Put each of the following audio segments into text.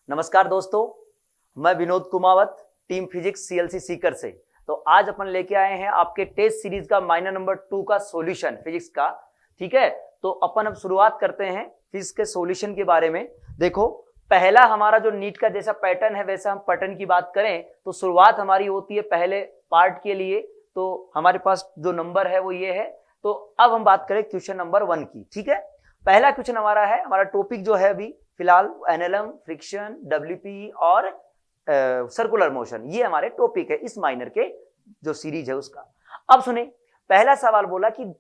नमस्कार दोस्तों, मैं Vinod Kumawat, team physics CLC Sikar से। तो आज अपन लेके आए हैं आपके टेस्ट सीरीज का महीना नंबर 2 का सॉल्यूशन फिजिक्स का। ठीक है, तो अपन अब शुरुआत करते हैं फिजिक्स के सॉल्यूशन के बारे में। देखो, पहला हमारा जो नीट का जैसा पैटर्न है वैसा हम पैटर्न की बात करें तो शुरुआत हमारी होती है पहले पार्ट के लिए। तो हमारे पास जो नंबर है वो ये है। तो अब हम बात करें क्वेश्चन नंबर 1 की। ठीक है, पहला क्वेश्चन हमारा है, हमारा टॉपिक जो है अभी फिलहाल एनएलएम, फ्रिक्शन, डब्ल्यूपी और सर्कुलर मोशन, ये हमारे टॉपिक है इस माइनर के जो सीरीज है उसका। अब सुने, पहला सवाल बोला कि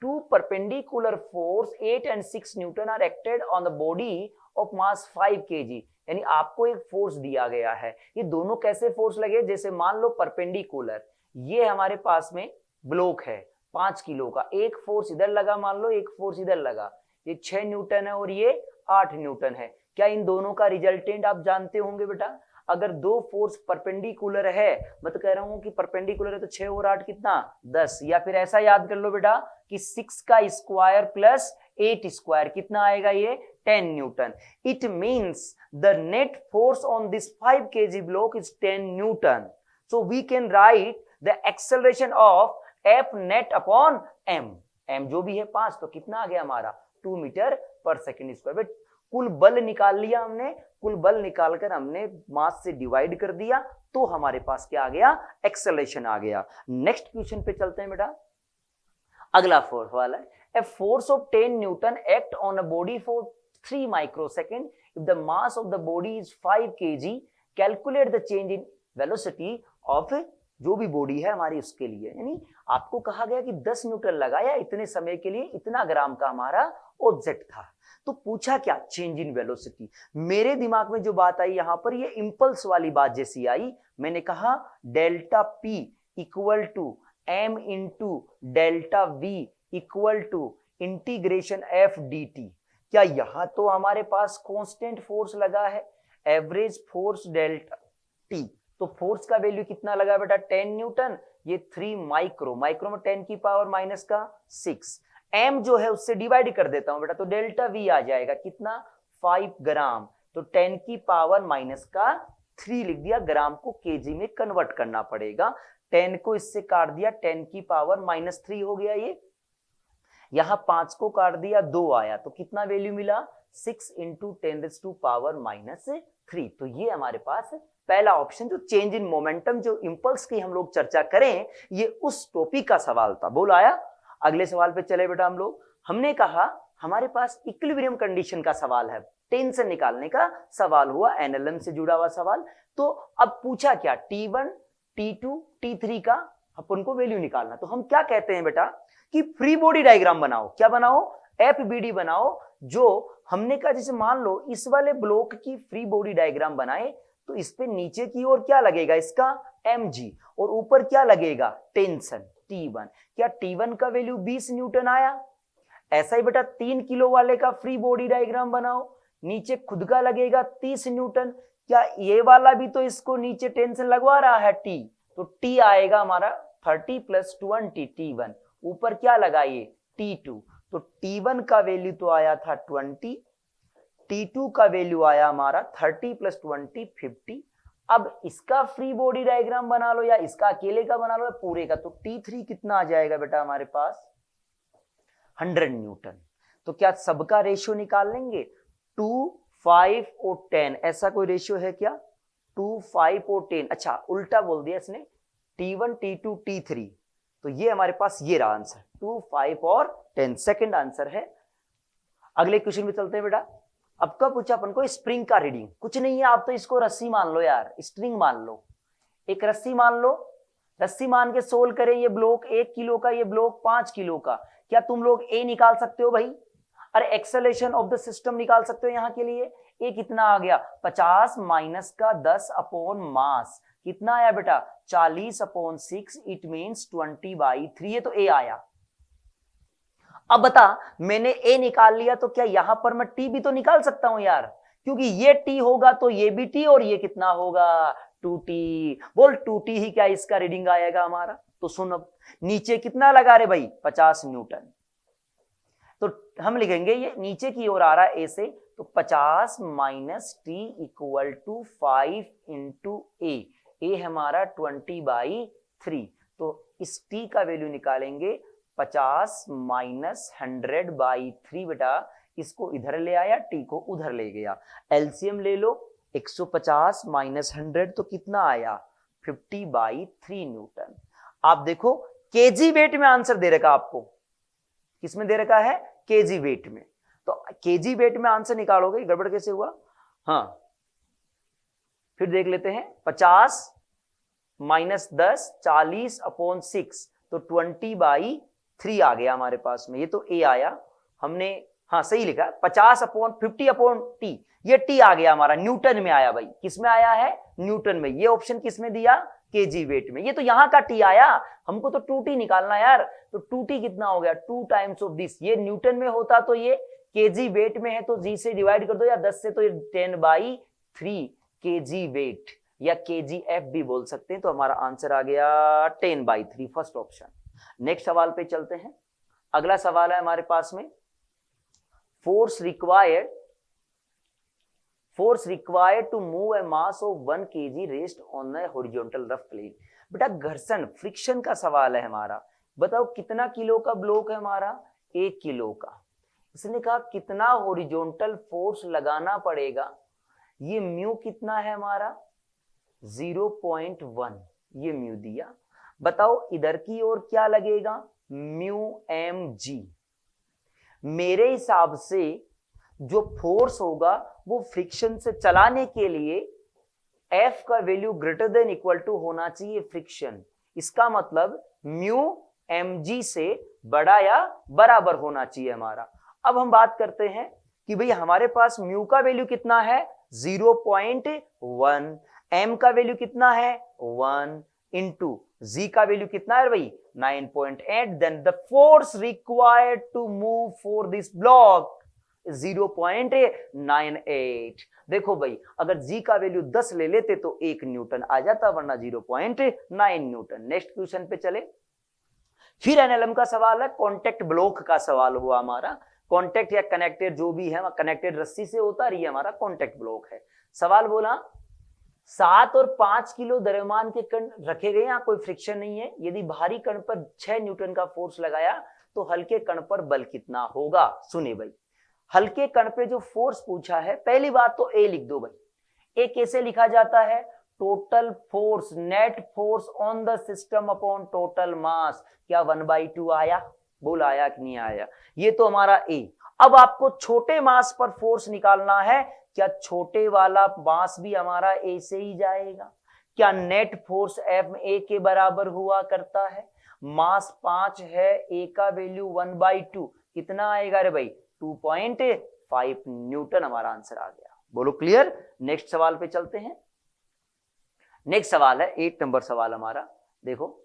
two perpendicular force 8 and 6 newton are acted on the body of mass 5 kg। यानी आपको एक फोर्स दिया गया है, ये दोनों कैसे फोर्स लगे, जैसे मान लो परपेंडिकुलर, ये हमारे पास में ब्लॉक है 5 किलो का, एक फोर्स इधर लगा, मान लो एक फोर्स इधर लगा, ये 6 न्यूटन है और ये 8 न्यूटन है। क्या इन दोनों का रिजल्टेंट आप जानते होंगे बेटा? अगर दो फोर्स परपेंडिकुलर है, मैं तो कह रहा हूं कि परपेंडिकुलर है तो 6 और 8 कितना 10, या फिर ऐसा याद कर लो बेटा कि 6 का स्क्वायर प्लस 8 स्क्वायर कितना आएगा, ये 10 newton. It means the net force on this 5 kg block is 10 newton. So we can write the acceleration of F net upon m। m जो भी है 5, तो कितना आ गया हमारा 2 मीटर पर सेकेंड स्क्वायर। कुल बल निकाल लिया हमने, कुल बल निकालकर हमने मास से डिवाइड कर दिया, तो हमारे पास क्या आ गया, एक्सेलरेशन आ गया। नेक्स्ट क्वेश्चन पे चलते हैं बेटा। अगला फोर्स वाला है, a force of 10 Newton act on a body for 3 microsecond if the mass of the body is 5 kg, calculate the change in velocity of जो भी बॉडी है हमारी उसके लिए। यानी आपको कहा गया कि 10 न्यूटन लगाया इतने समय के लिए, इतना ग्राम का हमारा ऑब्जेक्ट था, तो पूछा क्या, चेंज इन वेलोसिटी। मेरे दिमाग में जो बात आई यहां पर, ये इंपल्स वाली बात जैसी आई। मैंने कहा delta P equal to M into delta V equal to integration F D T. क्या यहां तो हमारे पास कांस्टेंट फोर्स लगा है, एवरेज फोर्स डेल्टा टी, तो फोर्स का वैल्यू कितना लगा बेटा 10 न्यूटन, ये 3 माइक्रो, माइक्रो में 10 की पावर माइनस का 6, m जो है उससे डिवाइड कर देता हूं बेटा, तो डेल्टा v आ जाएगा कितना 5 ग्राम, तो 10 की पावर माइनस का 3 लिख दिया, ग्राम को केजी में कन्वर्ट करना पड़ेगा। 10 को इससे काट दिया, 10 की पावर माइनस 3 हो गया, ये यहां 5 को काट दिया, 2 आया, तो कितना वैल्यू मिला 6 इंटू 10⁻³ तो ये हमारे पास पहला ऑप्शन, जो चेंज इन मोमेंटम, जो इंपल्स की हम लोग चर्चा करें, ये उस टॉपिक का सवाल था। बोल आया। अगले सवाल पे चले बेटा हम लोग। हमने कहा हमारे पास इक्विलिब्रियम कंडीशन का सवाल है, टेंशन निकालने का सवाल हुआ, एनएलएम से जुड़ा हुआ सवाल। तो अब पूछा क्या, T1, T2, T3 का अपन को वैल्यू निकालना। तो हम क्या कहते हैं बेटा कि फ्री बॉडी डायग्राम बनाओ। क्या बनाओ, FBD बनाओ। जो हमने कहा जैसे मान लो इस वाले ब्लॉक की फ्री बॉडी डायग्राम बनाए, तो इस पे नीचे की ओर क्या लगेगा, इसका mg, और ऊपर क्या लगेगा टेंशन T1। क्या T1 का वैल्यू 20 न्यूटन आया? ऐसा ही बेटा 3 किलो वाले का फ्री बॉडी डायग्राम बनाओ, नीचे खुद का लगेगा 30 न्यूटन। क्या ये वाला भी तो इसको नीचे टेंशन लगवा रहा है T, तो T आएगा हमारा 30 + 20 T1, ऊपर क्या लगा ये T2, तो T1 का वैल्यू तो आया था 20, T2 का वैल्यू आया हमारा 30 + 20 50। अब इसका फ्री बॉडी डायग्राम बना लो या इसका अकेले का बना लो या पूरे का, तो T3 कितना आ जाएगा बेटा हमारे पास 100 न्यूटन। तो क्या सबका रेशियो निकाल लेंगे, 2, 5 और 10, ऐसा कोई रेशियो है क्या, 2, 5 और 10। अच्छा उल्टा बोल दिया इसने, T1, T2, T3, तो ये हमारे पास ये रहा आंसर 2, 5 और 10, सेकंड आंसर है। अगले क्वेश्चन में चलते हैं बेटा। अब का पूछा अपन को स्प्रिंग का रीडिंग, कुछ नहीं है, आप तो इसको रस्सी मान लो यार, स्ट्रिंग मान लो, एक रस्सी मान लो, रस्सी मान के सोल्व करें। ये ब्लॉक 1 किलो का, ये ब्लॉक 5 किलो का। क्या तुम लोग ए निकाल सकते हो भाई? अरे एक्सेलरेशन ऑफ द सिस्टम निकाल सकते हो यहाँ के लिए। ए कितना आ गया 50 माइनस का 10 अपॉन मास, कितना आया बेटा 40/6, इट मीन्स 20/3, ये तो ए आया। अब बता, मैंने ए निकाल लिया, तो क्या यहां पर मैं टी भी तो निकाल सकता हूं यार, क्योंकि ये टी होगा तो ये भी टी, और ये कितना होगा 2t। बोल 2t ही क्या इसका रीडिंग आएगा हमारा। तो सुन, अब नीचे कितना लगा रहे भाई 50 न्यूटन, तो हम लिखेंगे ये नीचे की ओर आ रहा है ए से तो 50 minus T equal to 5 into A हमारा 20/3। तो इस टी का वैल्यू निकालेंगे 50 माइनस 100/3 बेटा, इसको इधर ले आया, टी को उधर ले गया, एलसीएम ले लो, 150 माइनस 100 तो कितना आया 50/3 न्यूटन। आप देखो केजी वेट में आंसर दे रखा आपको, किसमें दे रखा है केजी वेट में, तो केजी वेट में आंसर निकालोगे, गड़बड़ कैसे हुआ। हाँ फिर देख लेते हैं, 50 माइनस 10 40/6 तो 20/3 आ गया हमारे पास में, ये तो ए आया हमने, हाँ सही लिखा 50/50/t, ये टी आ गया हमारा, न्यूटन में आया भाई, किसमें आया है न्यूटन में, ये ऑप्शन किसमें दिया केजी वेट में, ये तो यहां का टी आया, हमको तो 2t निकालना यार, तो 2t कितना हो गया 2 टाइम्स ऑफ दिस, ये न्यूटन में होता तो ये केजी वेट में है तो जी से डिवाइड कर दो या 10 से, तो ये 10/3 केजी वेट या KGF भी बोल सकते हैं, तो हमारा आंसर आ गया 10/3 फर्स्ट ऑप्शन। नेक्स्ट सवाल पे चलते हैं, अगला सवाल है हमारे पास में, force required to move a mass of 1 kg rest on a horizontal rough plane. बेटा घर्षण फ्रिक्शन का सवाल है हमारा, बताओ कितना किलो का ब्लॉक है हमारा 1 किलो का, इसने कहा कितना हॉरिजॉन्टल फोर्स लगाना पड़ेगा, ये म्यू कितना है हमारा 0.1, ये म्यू दिया, बताओ इधर की ओर क्या लगेगा म्यू mg। मेरे हिसाब से जो फोर्स होगा वो फ्रिक्शन से चलाने के लिए F का value greater than equal to होना चाहिए फ्रिक्शन, इसका मतलब म्यू mg से बड़ा या बराबर होना चाहिए हमारा। अब हम बात करते हैं कि भाई हमारे पास म्यू का वैल्यू कितना है 0.1, m का वैल्यू कितना है 1 इंटू जी का वैल्यू कितना है भाई 9.8, then the force required to move for this block 0.98। देखो भाई अगर जी का वैल्यू 10 ले लेते तो 1 न्यूटन आ जाता, वरना 0.9 न्यूटन। नेक्स्ट क्वेश्चन पे चले, फिर एनएलएम का सवाल है, कॉन्टेक्ट ब्लॉक का सवाल हुआ हमारा, कॉन्टेक्ट या कनेक्टेड जो भी है, कनेक्टेड रस्सी से होता है, ये हमारा कॉन्टेक्ट ब्लॉक है। सवाल बोला 7 और 5 किलो द्रव्यमान के कण रखे गए, यहाँ कोई फ्रिक्शन नहीं है, यदि भारी कण पर 6 न्यूटन का फोर्स लगाया तो हल्के कण पर बल कितना होगा। सुने भाई, हल्के कण पे जो फोर्स पूछा है, पहली बात तो ए लिख दो भाई, ए कैसे लिखा जाता है total force, net force on the system upon total mass. क्या 1/2 आया, बोल आया कि नहीं आया, ये तो हमारा ए। अब आपको छोटे मास पर फोर्स निकालना है, क्या छोटे वाला मास भी हमारा ए से ही जाएगा, क्या नेट फोर्स एफ ए के बराबर हुआ करता है, मास 5 है, ए का वैल्यू 1/2, कितना आएगा रे भाई 2.5 न्यूटन, हमारा आंसर आ गया। बोलो क्लियर। नेक्स्ट सवाल पे चलते हैं, नेक्स्ट सवाल है 8 नंबर सवाल हमारा, देखो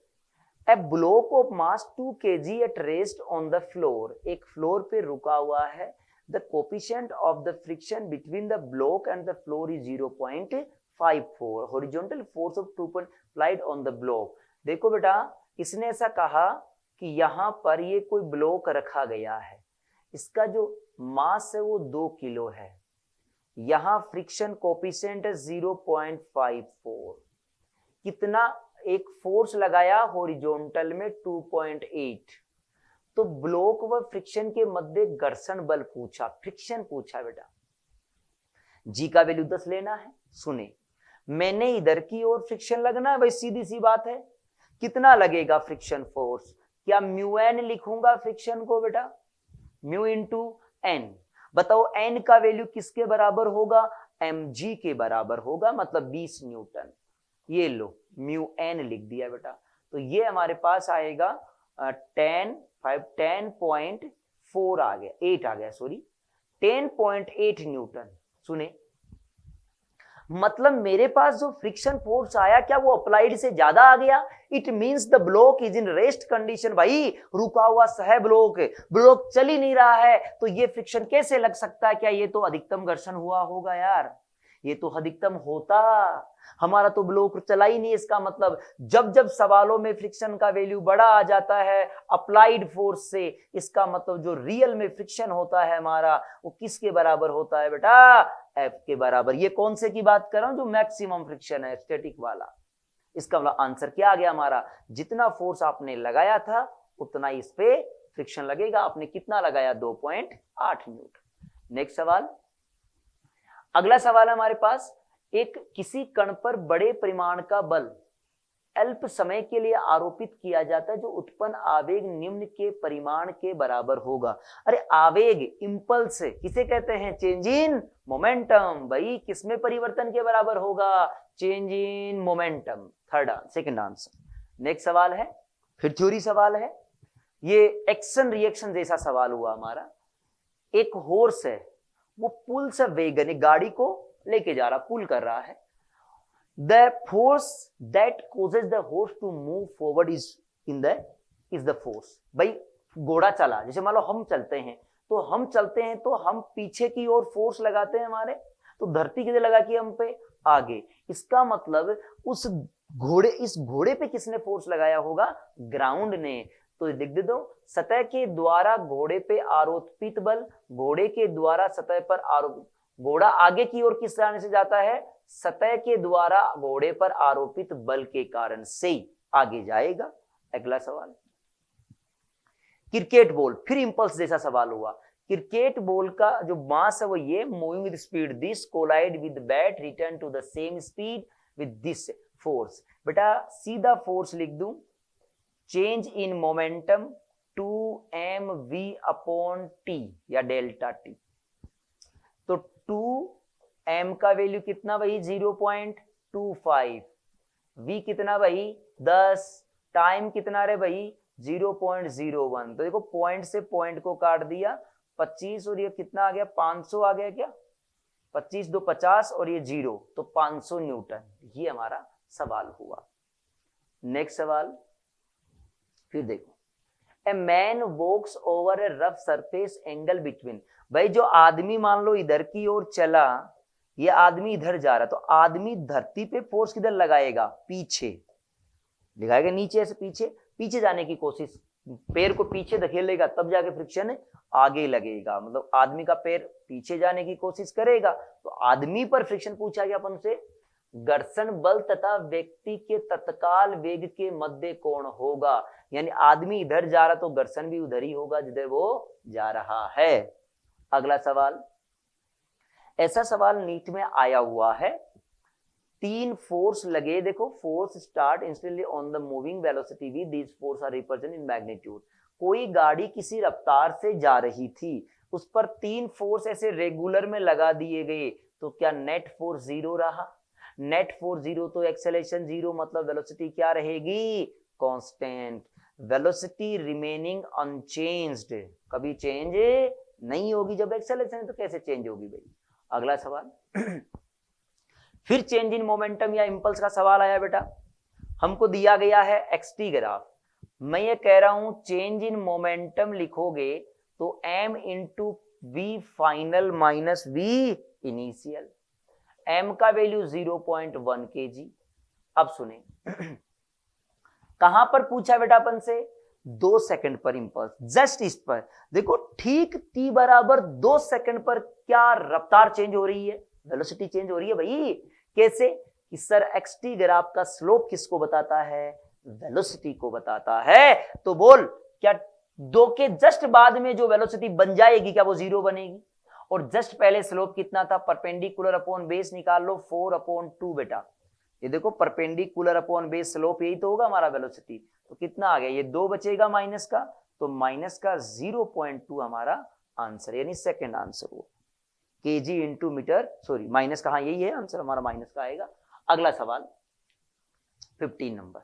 a block of mass 2 kg at rest on the floor, एक फ्लोर पे रुका हुआ है, the coefficient of the friction between the block and the floor is 0.54, horizontal force of 2 applied on the block. देखो बेटा इसने ऐसा कहा कि यहाँ पर ये कोई ब्लॉक रखा गया है, इसका जो मास है वो 2 किलो है, यहाँ फ्रिक्शन कोफिशिएंट है 0.54, कितना एक फोर्स लगाया हॉरिजॉन्टल में 2.8, तो ब्लॉक व फ्रिक्शन के मध्य घर्षण बल पूछा, फ्रिक्शन पूछा बेटा, जी का वैल्यू 10 लेना है। सुने मैंने इधर की ओर फ्रिक्शन लगना है भाई, सीधी सी बात है, कितना लगेगा फ्रिक्शन फोर्स, क्या म्यू एन लिखूंगा फ्रिक्शन को बेटा, म्यू इंटू एन, बताओ एन का वैल्यू किसके बराबर होगा mg के बराबर होगा, मतलब 20 न्यूटन, ये लो म्यू एन लिख दिया बेटा, तो ये हमारे पास आएगा 10.4 आ गया, 8 आ गया सॉरी 10.8 न्यूटन। सुने मतलब मेरे पास जो फ्रिक्शन फोर्स आया क्या वो अप्लाइड से ज्यादा आ गया, it means the block is in rest condition. भाई रुका हुआ है ब्लॉक, ब्लॉक चल ही नहीं रहा है, तो ये फ्रिक्शन कैसे लग सकता है, क्या ये तो अधिकतम घर्षण हुआ होगा यार, ये तो अधिकतम होता, हमारा तो ब्लॉक चला ही नहीं। इसका मतलब जब जब सवालों में फ्रिक्शन का वैल्यू बड़ा आ जाता है अप्लाइड फोर्स से, इसका मतलब जो रियल में फ्रिक्शन होता है हमारा वो किसके बराबर होता है बेटा, एफ के बराबर। ये कौन से की बात कर रहा हूं, जो मैक्सिमम फ्रिक्शन है स्टैटिक वाला। इसका मतलब आंसर क्या आ गया हमारा, जितना फोर्स आपने लगाया था उतना इस पे फ्रिक्शन लगेगा। आपने कितना लगाया, 2.8 न्यूटन। नेक्स्ट सवाल, अगला सवाल है हमारे पास, एक किसी कण पर बड़े परिमाण का बल अल्प समय के लिए आरोपित किया जाता है, जो उत्पन्न आवेग निम्न के परिमाण के बराबर होगा। अरे आवेग, इंपल्स किसे कहते हैं, चेंज इन मोमेंटम। भाई किसमें परिवर्तन के बराबर होगा, change in momentum. Second answer. Next सवाल है, फिर थ्योरी सवाल है, ये एक्शन रिएक्शन जैसा सवाल हुआ हमारा। एक हॉर्स है, वो पुल से वेगन, एक गाड़ी को लेके जा रहा, पुल कर रहा है। The force that causes the horse to move forward is the force। भाई घोड़ा चला, जैसे मान लो हम चलते हैं, तो हम पीछे की ओर फोर्स लगाते हैं हमारे, तो धरती किधर लगा कि हम पे आगे। इसका मतलब इस घोड़े पे किसने फोर्स लगाया होगा, ग्राउंड ने। तो लिख दे दो, सतह के द्वारा घोड़े पे आरोपित बल, घोड़े के द्वारा सतह पर आरोपित, घोड़ा आगे की ओर किस तरह से जाता है, सतह के द्वारा घोड़े पर आरोपित बल के कारण से आगे जाएगा। अगला सवाल, क्रिकेट बॉल, फिर इंपल्स जैसा सवाल हुआ। क्रिकेट बॉल का जो मास है वो ये, moving with speed this, collide with bat, return to the same speed with this force. बेटा सीधा फोर्स लिख दूं, change in momentum 2mv upon T या डेल्टा टी। तो 2m का वैल्यू कितना भाई, 0.25, v कितना भाई 10, टाइम कितना रे भाई 0.01। तो देखो पॉइंट से पॉइंट को काट दिया 25, और ये कितना आ गया 500 आ गया क्या, 25 2 50 और ये 0, तो 500 न्यूटन। ये हमारा सवाल हुआ। नेक्स्ट सवाल, फिर देखो, a man walks over a rough surface angle between. भाई जो आदमी मान लो इधर की ओर चला, ये आदमी इधर जा रहा, तो आदमी धरती पे फोर्स किधर लगाएगा, पीछे लगाएगा, नीचे से पीछे जाने की कोशिश, पैर को पीछे धकेलेगा तब जाके फ्रिक्शन आगे लगेगा। मतलब आदमी का पैर पीछे जाने की कोशिश करेगा तो आदमी पर फ्रिक्शन पूछा गया अपन से। घर्षण बल तथा व्यक्ति के तत्काल वेग के मध्य कोण होगा, यानी आदमी इधर जा रहा तो घर्षण भी उधर ही होगा जिधर वो जा रहा है। अगला सवाल, ऐसा सवाल नीट में आया हुआ है, 3 फोर्स लगे, देखो force start instantly on the moving velocity V, these force are represent in magnitude. कोई गाड़ी किसी रफ्तार से जा रही थी, उस पर 3 फोर्स ऐसे रेगुलर में लगा दिए गए, तो क्या नेट फोर्स 0 रहा? नेट फोर्स 0 तो एक्सेलरेशन 0, मतलब वेलोसिटी क्या रहेगी, कांस्टेंट। वेलोसिटी रिमेनिंग अनचेंज्ड, कभी चेंज नहीं होगी, जब एक्सेलरेशन है तो कैसे चेंज होगी भाई। अगला सवाल फिर चेंज इन मोमेंटम या इंपल्स का सवाल आया बेटा। हमको दिया गया है एक्सटी ग्राफ, मैं ये कह रहा हूं चेंज इन मोमेंटम लिखोगे तो m into V final minus V initial, m का वैल्यू 0.1 kg। अब सुने कहां पर पूछा बेटा अपन से, 2 सेकंड पर इंपल्स, जस्ट इस पर देखो, ठीक t बराबर 2 सेकंड पर क्या रफ्तार चेंज हो रही है, वेलोसिटी चेंज हो रही है भाई। कैसे कि सर एक्सटी ग्राफ का स्लोप किसको बताता है, वेलोसिटी को बताता है। तो बोल क्या 2 के जस्ट बाद में जो वेलोसिटी बन जाएगी क्या वो 0 बनेगी, और जस्ट पहले स्लोप कितना था, परपेंडिकुलर अपॉन बेस निकाल लो 4/2 बेटा। ये देखो परपेंडिकुलर अपॉन बेस स्लोप यही तो होगा हमारा वेलोसिटी, तो कितना आ गया, ये 2 बचेगा माइनस का, तो माइनस का 0.2 हमारा आंसर, यानी सेकंड आंसर वो kg into metre, sorry minus का, हाँ यही है आंसर हमारा, माइनस का आएगा। अगला सवाल 15 number,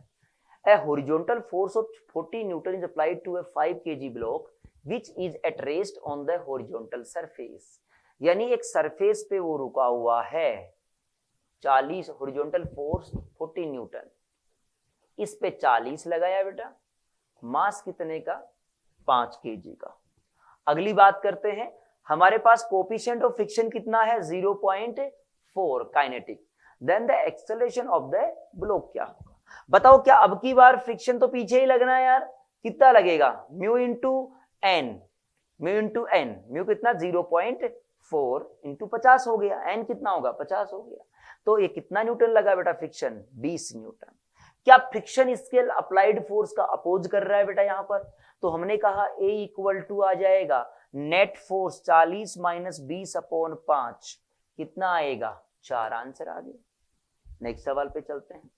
a horizontal force of 40 Newton is applied to a 5 kg block which is at rest on the horizontal surface। यानी एक सरफेस पे वो रुका हुआ है, 40 horizontal force 40 न्यूटन, इस पे 40 लगाया बेटा, मास कितने का, 5 kg का। अगली बात करते हैं, हमारे पास कोफिशिएंट ऑफ फ्रिक्शन कितना है, 4 kinetic, then the acceleration of the block क्या होगा? बताओ, क्या अब की बार फ्रिक्शन तो पीछे ही लगना है यार, कितना लगेगा? म्यू इंटू एन, म्यू कितना 0.4 इंटू 50 हो गया, एन कितना होगा 50 हो गया, तो ये कितना न्यूटन लगा बेटा फ्रिक्शन? 20 न्यूटन। क्या फ्रिक्शन स्केल अप्लाइड फोर्स का अपोज कर रहा है बेटा यहाँ पर? तो हमने कहा A इक्वल टू आ जाएगा नेट फोर्स 40 माइनस 20/5, कितना आएगा? 4। आंसर आ गया। नेक्स्ट सवाल पे चलते हैं।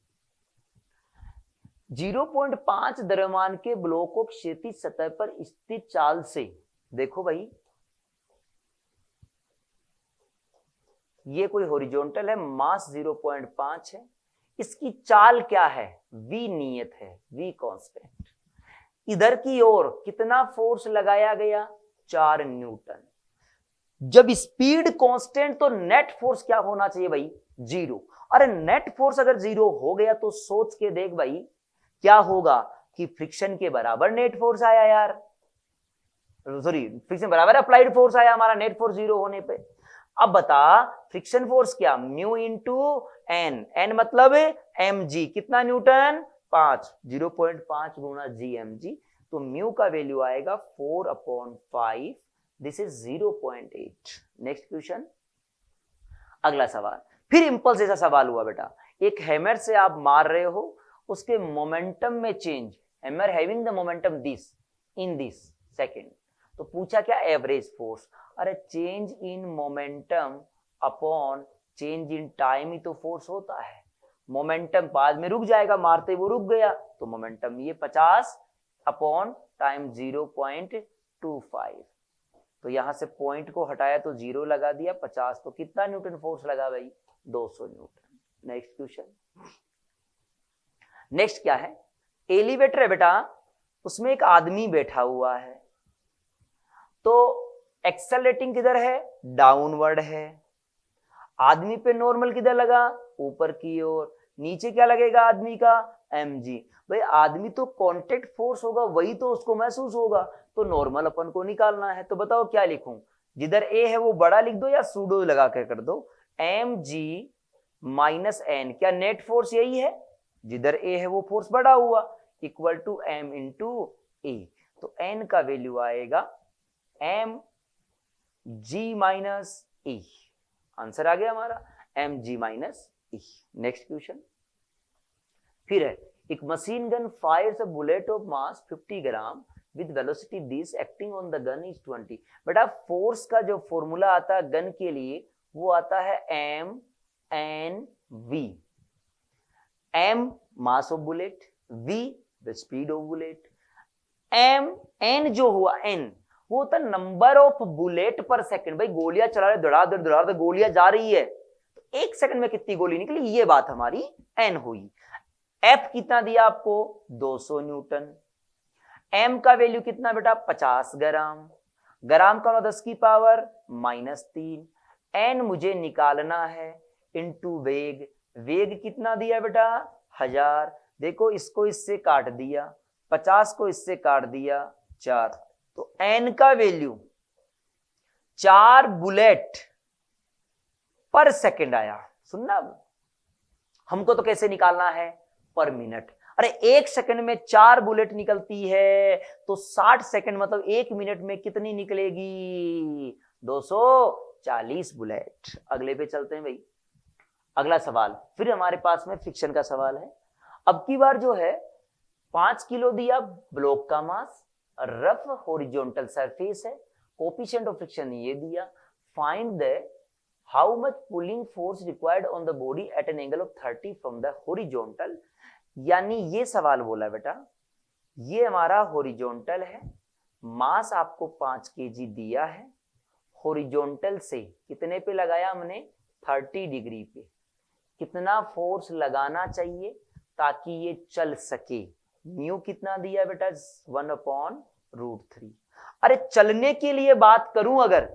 0.5 द्रव्यमान के ब्लॉक को क्षैतिज सतह पर स्थित चाल से, देखो भाई ये कोई हॉरिजॉन्टल है, मास 0.5 है, इसकी चाल क्या है? v नियत है, v कांस्टेंट। इधर की ओर कितना फोर्स लगाया गया? 4 न्यूटन। जब स्पीड कांस्टेंट तो नेट फोर्स क्या होना चाहिए भाई? 0। अरे नेट फोर्स अगर 0 हो गया तो सोच के देख भाई क्या होगा कि फ्रिक्शन के बराबर नेट फोर्स आया यार, सॉरी फ्रिक्शन बराबर अप्लाइड फोर्स आया हमारा नेट फोर्स 0 होने पे। अब बता फ्रिक्शन फोर्स क्या? म्यू इंटू एन, एन मतलब mg, कितना न्यूटन? 5, 0.5 गुना gmg, तो म्यू का वैल्यू आएगा 4/5, दिस इज 0.8। नेक्स्ट क्वेश्चन, अगला सवाल, फिर इंपल्स जैसा सवाल हुआ बेटा। एक हैमर से आप मार रहे हो, उसके मोमेंटम में change, hammer having the momentum this in this second, तो पूछा क्या? Average force. अरे change in momentum upon change in time ही तो फोर्स होता है। मोमेंटम बाद में रुक जाएगा, मारते वो रुक गया, तो मोमेंटम ये 50 अपॉन टाइम 0.25, तो यहां से पॉइंट को हटाया तो 0 लगा दिया, 50, तो कितना न्यूटन फोर्स लगा भाई? 200 न्यूटन। नेक्स्ट क्वेश्चन, नेक्स्ट क्या है? एलिवेटर है बेटा, उसमें एक आदमी बैठा हुआ है, तो एक्सेलरेटिंग किधर है? डाउनवर्ड है। आदमी पे नॉर्मल किधर लगा? ऊपर की ओर। नीचे क्या लगेगा आदमी का? mg। भाई आदमी तो कांटेक्ट फोर्स होगा, वही तो उसको महसूस होगा, तो नॉर्मल अपन को निकालना है। तो बताओ क्या लिखूं? जिधर a है वो बड़ा लिख दो या सूडो लगा कर दो, mg माइनस n, क्या नेट फोर्स यही है? जिधर a है वो फोर्स बड़ा हुआ, equal to m into a, तो n का वैल्यू आएगा mg माइनस e। आंसर आ गया हमारा mg minus e। Next question, फिर है, एक machine gun fires a bullet of mass 50 gram with velocity this acting on the gun is 20। बेटा फोर्स का जो फॉर्मूला आता है गन के लिए वो आता है m n v। m mass of bullet, v the speed of bullet. m n जो हुआ n वो होता नंबर ऑफ बुलेट पर सेकंड। भाई गोलियां चला रहे, धड़ाधड़ गोलियां जा रही है, तो एक सेकंड में कितनी गोली निकली, ये बात हमारी n हुई। F कितना दिया आपको? 200 न्यूटन। m का वैल्यू कितना बेटा? 50 ग्राम। ग्राम का 10 की पावर -3। n मुझे निकालना है इंटू वेग। वेग कितना दिया बेटा? 1000। देखो इसको इससे काट दिया, 50 को इससे काट दिया 4, तो n का वैल्यू 4 बुलेट पर सेकंड आया। सुनना, हमको तो कैसे निकालना है? पर मिनट। अरे एक सेकंड में 4 बुलेट निकलती है, तो 60 सेकंड मतलब 1 मिनट में कितनी निकलेगी? 240 बुलेट। अगले पे चलते हैं भाई। अगला सवाल फिर हमारे पास में फ्रिक्शन का सवाल है। अब की बार जो है 5 किलो दिया ब्लॉक का मास, रफ हॉरिजॉन्टल सरफेस है, कोएफिशिएंट ऑफ फ्रिक्शन ये दिया, find the how much pulling force required on the body at an angle of 30 from the horizontal. यानी ये सवाल बोला बेटा, ये हमारा हॉरिजॉन्टल है, मास आपको 5 kg दिया है, हॉरिजॉन्टल से कितने पे लगाया हमने? 30 डिग्री पे। कितना फोर्स लगाना चाहिए ताकि ये चल सके? म्यू कितना दिया बेटा? 1/√3। अरे चलने के लिए बात करूं अगर,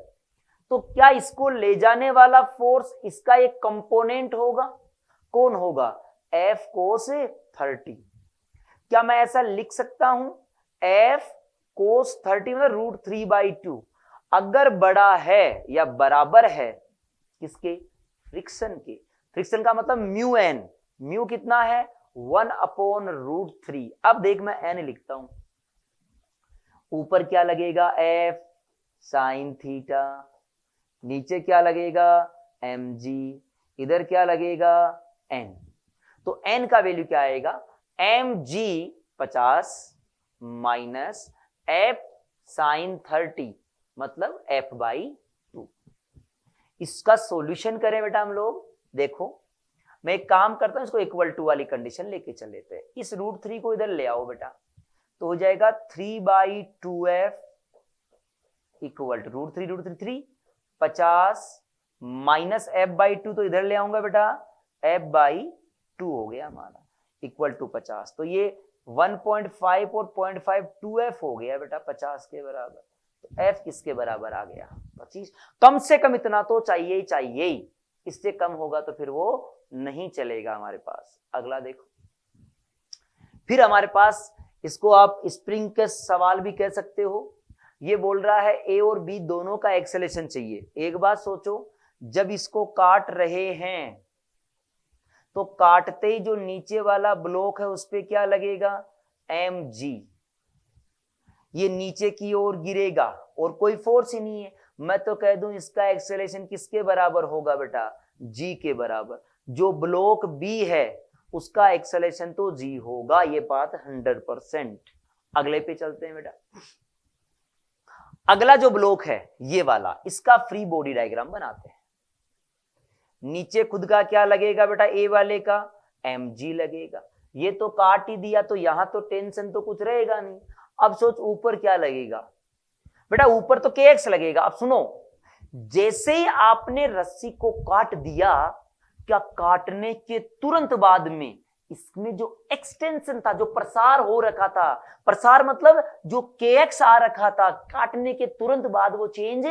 तो क्या इसको ले जाने वाला फोर्स इसका एक कंपोनेंट होगा? कौन होगा? F cos 30। क्या मैं ऐसा लिख सकता हूं? F cos 30 मतलब √3/2। अगर बड़ा है या बराबर है किसके? फ्रिक्शन के। फ्रिक्शन का मतलब म्यू एन, म्यू कितना है 1/√3। अब देख मैं एन लिखता हूं, ऊपर क्या लगेगा एफ साइन थीटा, नीचे क्या लगेगा mg, इधर क्या लगेगा n। तो n का वैल्यू क्या आएगा mg 50 माइनस f साइन 30 मतलब f/2। इसका सॉल्यूशन करें बेटा हम लोग। देखो मैं एक काम करता हूं, इसको इक्वल टू वाली कंडीशन लेके चल लेते हैं। इस √3 को इधर ले आओ बेटा, तो हो जाएगा 3/2f equal to √3 50 minus f/2, तो इधर ले आऊंगा बेटा f/2 हो गया हमारा इक्वल टू 50। तो ये 1.5 और 0.5 2f हो गया बेटा 50 के बराबर। तो f किसके बराबर आ गया 25। कम से कम इतना तो चाहिए ही चाहिए ही, इससे कम होगा तो फिर वो नहीं चलेगा हमारे पास। अगला देखो, फिर हमारे पास इसको आप स्प्रिंग के सवाल भी कह सकते हो। ये बोल रहा है ए और बी दोनों का एक्सेलेरेशन चाहिए। एक बात सोचो, जब इसको काट रहे हैं तो काटते ही जो नीचे वाला ब्लॉक है उस पे क्या लगेगा mg, ये नीचे की ओर गिरेगा और कोई फोर्स ही नहीं है। मैं तो कह दूं इसका एक्सेलेरेशन किसके बराबर होगा बेटा g के बराबर। जो ब्लॉक b है उसका एक्सेलेरेशन तो g होगा, ये बात 100%। अगले पे चलते हैं बेटा। अगला जो ब्लॉक है ये वाला, इसका फ्री बॉडी डायग्राम बनाते हैं। नीचे खुद का क्या लगेगा बेटा ए वाले का mg लगेगा। ये तो काट ही दिया तो यहां तो टेंशन तो कुछ रहेगा नहीं। अब सोच ऊपर क्या लगेगा बेटा, ऊपर तो kx लगेगा। अब सुनो, जैसे ही आपने रस्सी को काट दिया, क्या काटने के तुरंत बाद में इसमें जो एक्सटेंशन था, जो प्रसार हो रखा था, प्रसार मतलब जो kx आ रखा था, काटने के तुरंत बाद वो चेंज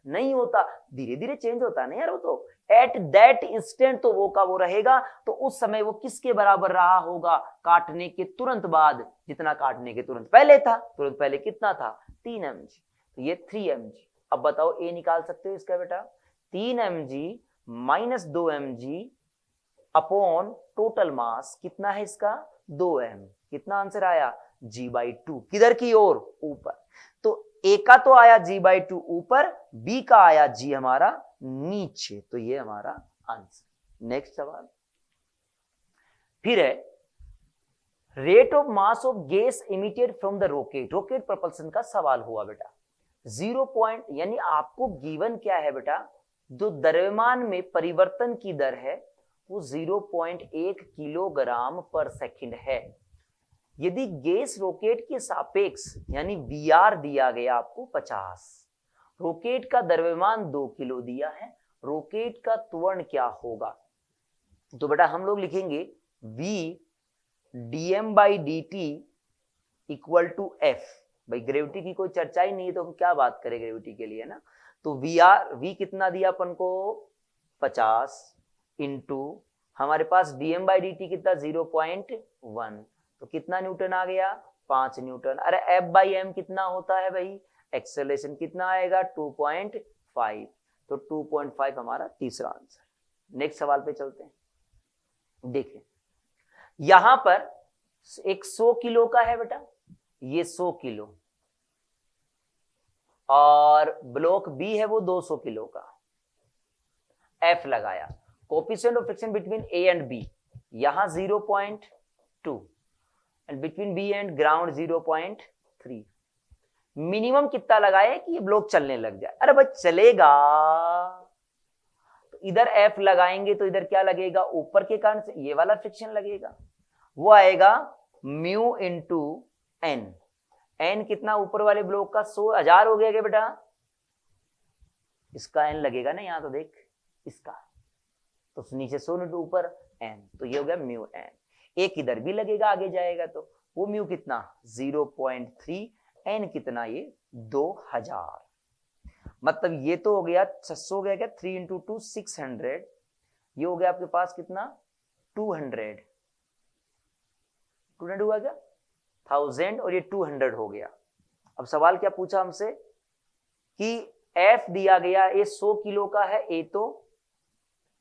नहीं होता, धीरे धीरे चेंज होता नहीं यार। वो तो एट दैट इंस्टेंट तो वो का वो रहेगा। तो उस समय वो किसके बराबर रहा होगा काटने के तुरंत बाद, जितना काटने के तुरंत पहले था। तुरंत पहले कितना था 3 mg, तो ये 3 mg। अब बताओ ए निकाल सकते हो इसका बेटा, 3 mg minus 2 mg upon total mass कितना है इसका 2m। कितना आंसर आया g/2, किधर की ओर ऊपर। तो ए का तो आया g/2 ऊपर, बी का आया g हमारा नीचे। तो ये हमारा आंसर। नेक्स्ट सवाल फिर है rate of mass of gas emitted from the rocket. Rocket propulsion का सवाल हुआ बेटा। 0 पॉइंट यानी आपको गिवन क्या है बेटा, जो द्रव्यमान में परिवर्तन की दर है वो 0.1 किलोग्राम पर सेकंड है। यदि गैस रॉकेट के सापेक्ष यानी Vr दिया गया आपको 50, रॉकेट का द्रव्यमान 2 किलो दिया है, रॉकेट का त्वरण क्या होगा। तो बेटा हम लोग लिखेंगे V dm/dt equal to F। भाई ग्रेविटी की कोई चर्चा ही नहीं है तो हम क्या बात करें ग्रेविटी के लिए ना। तो V कितना दिया अपन को 50 इंटू हमारे पास dm/dt कितना 0.1, तो कितना न्यूटन आ गया 5 न्यूटन। अरे F/m कितना होता है भाई, एक्सेलरेशन कितना आएगा 2.5, तो 2.5 हमारा तीसरा आंसर। नेक्स्ट सवाल पे चलते हैं। देखें यहां पर एक 100 किलो का है बेटा, ये 100 किलो और ब्लॉक बी है वो 200 किलो का। F लगाया, coefficient of friction between A and B यहां 0.2 and between B and ground 0.3। Minimum कितना लगाए कि ये ब्लॉक चलने लग जाए। अरे भाई चलेगा, तो इधर F लगाएंगे तो इधर क्या लगेगा, ऊपर के कारण से ये वाला फ्रिक्शन लगेगा, वो आएगा म्यू इंटू एन। एन कितना ऊपर वाले ब्लॉक का 100,000 हो गया क्या बेटा, इसका एन लगेगा ना यहाँ, तो देख इसका तो नीचे 100 × ऊपर एन, तो ये हो गया म्यू एन। एक इधर भी लगेगा आगे जाएगा तो वो म्यू कितना 0.3, एन कितना ये 2000। मतलब ये तो हो गया 600 हो गया क्या, 3 × 2 600, ये हो गया आपके पास कितना 200 हुआ क्या 1000 और ये 200 हो गया। अब सवाल क्या पूछा हमसे कि F दिया गया, ये 100 किलो का है, ए तो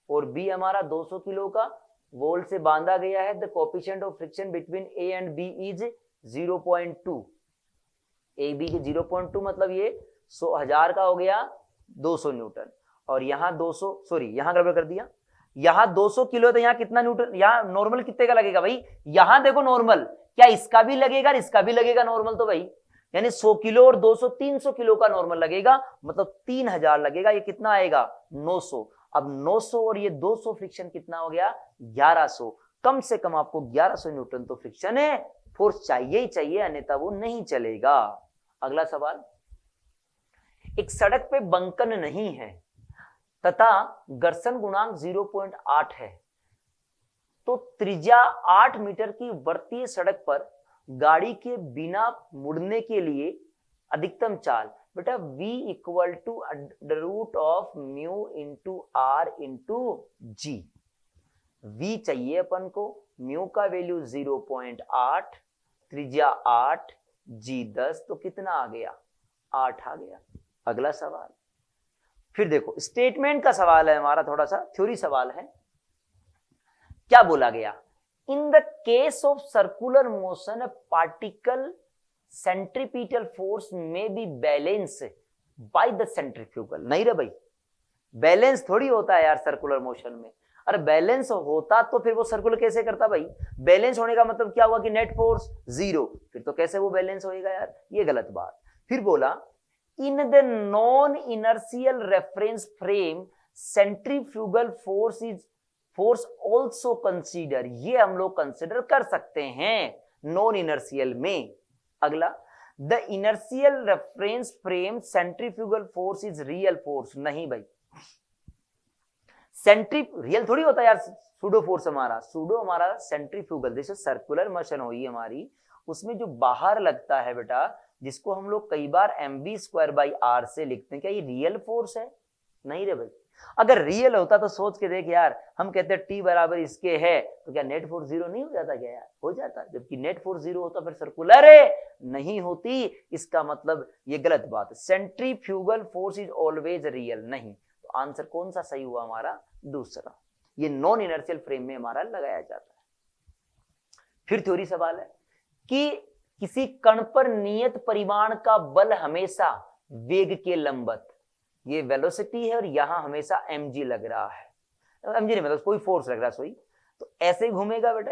और बी हमारा 200 किलो का वोल्ट से बांधा गया है। The coefficient of friction between A and B is 0.2। A B के 0.2 मतलब ये 100,000 का हो गया 200 न्यूटन, और यहाँ 200, सॉरी यहाँ गड़बड़ कर दिया, यहाँ 200 किलो, तो यहाँ कितना न्यूटन, यहाँ नॉर्मल कितने का लगेगा भाई, यहाँ देखो नॉर्मल, क्या इसका भी लगेगा, इसका भी लगेगा नॉर्मल, तो भाई यानी 100 किलो और 200 300 किलो का नॉर्मल लगेगा, मतलब 3000 लगेगा। ये कितना आएगा 900। अब 900 और ये 200 फ्रिक्शन कितना हो गया 1100। कम से कम आपको 1100 न्यूटन तो फ्रिक्शन है, फोर्स चाहिए ही चाहिए, अन्यथा वो नहीं चलेगा। अगला सवाल, एक सड़क पे बंकन नहीं है तथा घर्षण गुणांक 0.8 है, तो त्रिज्या 8 मीटर की वर्तीय सड़क पर गाड़ी के बिना मुड़ने के लिए अधिकतम चाल, बेटा v equal to √ of mu into R into G. v चाहिए अपन को, म्यू का वैल्यू 0.8, त्रिज्या 8, g 10, तो कितना आ गया 8 आ गया। अगला सवाल, फिर देखो स्टेटमेंट का सवाल है हमारा, थोड़ा सा थ्योरी सवाल है। क्या बोला गया, in the case of circular motion particle centripetal force में be balance by the centrifugal. नहीं रे भाई, बैलेंस थोड़ी होता है यार सर्कुलर मोशन में। अरे बैलेंस होता तो फिर वो सर्कुलर कैसे करता भाई, बैलेंस होने का मतलब क्या हुआ कि नेट फोर्स 0, फिर तो कैसे वो बैलेंस होएगा यार, ये गलत बात। फिर बोला in the non inertial reference frame centrifugal force also consider, ये हम लोग कंसिडर कर सकते हैं नॉन इनर्शियल में। अगला, the inertial reference frame centrifugal force is real force. नहीं भाई, रियल थोड़ी होता है यार सूडो फोर्स हमारा, सूडो हमारा सेंट्रीफ्यूगल, जैसे सर्कुलर मोशन हुई हमारी, उसमें जो बाहर लगता है बेटा, जिसको हम लोग कई बार mv²/r से लिखते हैं, क्या ये रियल फोर्स है? नहीं रे भाई, अगर रियल होता तो सोच के देख यार, हम कहते हैं t बराबर इसके है, तो क्या नेट फोर्स 0 नहीं हो जाता क्या यार? हो जाता। जबकि नेट फोर्स 0 होता फिर सर्कुलर नहीं होती, इसका मतलब ये गलत बात है। Centrifugal force is always real, नहीं। तो आंसर कौन सा सही हुआ हमारा? दूसरा, ये नॉन इनर्शियल फ्रेम में हमारा लगाया जाता है। फिर थ्योरी सवाल है कि किसी कण पर नियत परिमाण का बल हमेशा वेग के लंबवत, ये वेलोसिटी है और यहां हमेशा mg लग रहा है, mg नहीं मतलब कोई फोर्स लग रहा है, सोई तो ऐसे ही घूमेगा बेटा,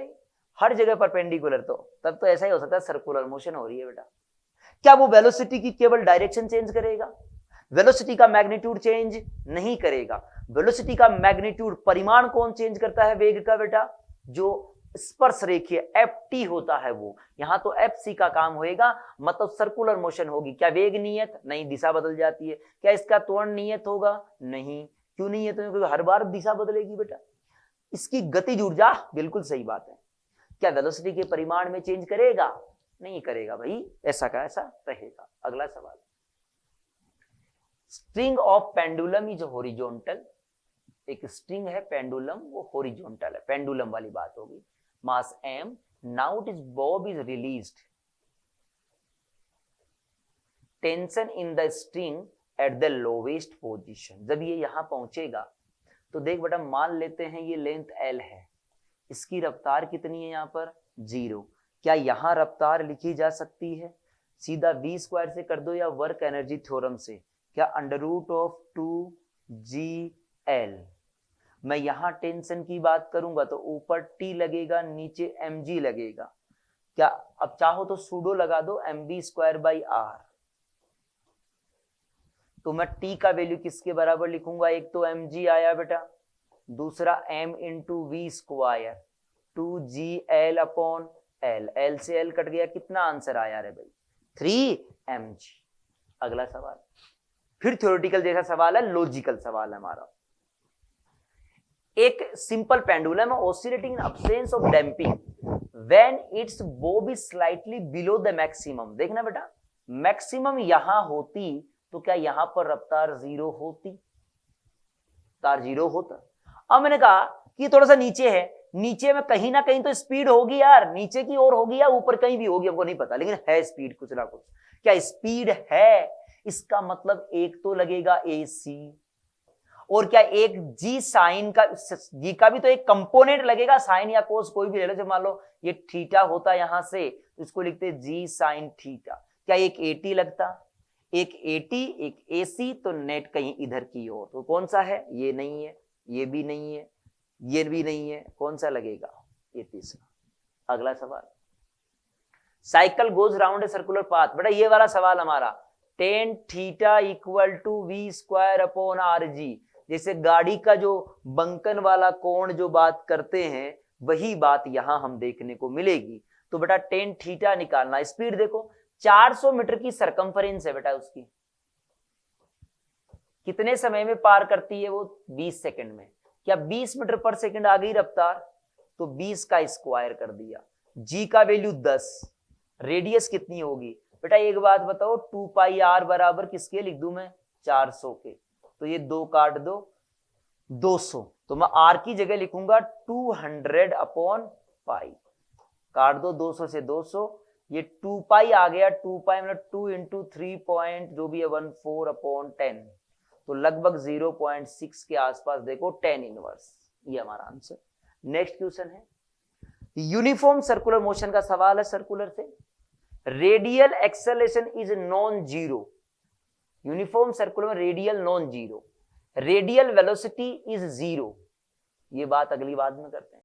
हर जगह परपेंडिकुलर, तो तब तो ऐसा ही हो सकता है सर्कुलर मोशन हो रही है बेटा। क्या वो वेलोसिटी की केवल डायरेक्शन चेंज करेगा? वेलोसिटी का मैग्नीट्यूड चेंज नहीं करेगा। वेलोसिटी का मैग्नीट्यूड, परिमाण कौन चेंज करता है वेग का बेटा? जो स्पर्श रेखीय ft होता है वो, यहां तो fc का काम होएगा, मतलब सर्कुलर मोशन होगी। क्या वेग नियत? नहीं, दिशा बदल जाती है। क्या इसका त्वरण नियत होगा? नहीं। क्यों नहीं है? तो क्योंकि हर बार दिशा बदलेगी बेटा। इसकी गतिज ऊर्जा, बिल्कुल सही बात है। क्या वेलोसिटी के परिमाण में चेंज करेगा? नहीं करेगा भाई, ऐसा का ऐसा रहेगा। अगला सवाल, string of pendulum is horizontal. एक स्ट्रिंग है पेंडुलम, वो हॉरिजॉन्टल है, पेंडुलम वाली बात होगी। mass m, now it is bob is released, tension in the string at the lowest position। जब ये यहां पहुंचेगा तो देख बेटा, मान लेते हैं ये लेंथ l है, इसकी रफ्तार कितनी है? यहां पर 0। क्या यहां रफ्तार लिखी जा सकती है? सीधा v² से कर दो या वर्क एनर्जी थ्योरम से। क्या √2gl। मैं यहां टेंशन की बात करूंगा तो ऊपर t लगेगा, नीचे mg लगेगा। क्या अब चाहो तो सूडो लगा दो mv²/r, तो मैं t का वैल्यू किसके बराबर लिखूंगा? एक तो mg आया बेटा, दूसरा m into v², 2gl/l, l से l कट गया, कितना आंसर आया रे भाई? 3mg। अगला सवाल, फिर थ्योरेटिकल जैसा सवाल है, लॉजिकल सवाल है हमारा। एक सिंपल पेंडुलम है oscillating in absence of damping when it's Bob is slightly below the maximum. देखना बेटा, मैक्सिमम यहां होती तो क्या यहां पर रफ्तार 0 होती? रफ्तार 0 होता। अब मैंने कहा कि थोड़ा सा नीचे है, नीचे में कहीं ना कहीं तो स्पीड होगी यार, नीचे की ओर होगी या ऊपर कहीं भी होगी, हमको नहीं पता, लेकिन है स्पीड कुछ ना कुछ। क्या स्पीड है? इसका मतलब एक तो लगेगा AC, और क्या एक जी साइन का, जी का भी तो एक कंपोनेंट लगेगा, साइन या कोस कोई भी ले लो। जब मान लो ये थीटा होता यहां से, तो इसको लिखते जी साइन थीटा। क्या एक 80 लगता, एक 80 एक AC, तो नेट कहीं इधर की ओर, तो कौन सा है, ये नहीं है, ये भी नहीं है, ये भी नहीं है, कौन सा लगेगा, ये तीसरा। अगला सवाल, cycle goes round a circular path. बेटा ये वाला सवाल हमारा, tan theta equal to V square upon R G. जैसे गाड़ी का जो बंकन वाला कोण जो बात करते हैं, वही बात यहां हम देखने को मिलेगी। तो बेटा टेन थीटा निकालना, स्पीड देखो 400 मीटर की सरकमफरेंस है बेटा उसकी, कितने समय में पार करती है वो, 20 सेकंड में। क्या 20 मीटर पर सेकंड आ गई रफ्तार, तो 20 का स्क्वायर कर दिया, जी का वैल्यू 10, रेडियस कितनी होगी बेटा, एक बात बताओ, 2 पाई आर बराबर किसके लिख दूं मैं, 400 के। तो ये 2 काट दो, 200, तो मैं आर की जगह लिखूंगा 200 अपॉन पाई, काट दो 200 से 200, ये 2 पाई आ गया, 2 पाई मतलब 2 इंटू 3 पॉइंट जो भी है 14 अपॉन 10, तो लगभग 0.6 के आसपास देखो, 10 इनवर्स, ये हमारा आंसर। नेक्स्ट क्वेश्चन है, यूनिफॉर्म सर्कुलर मोशन का सवाल है सर्कुलर से। Radial acceleration is non zero, uniform circular में radial non zero, radial velocity is zero. ये बात अगली बात में करते हैं।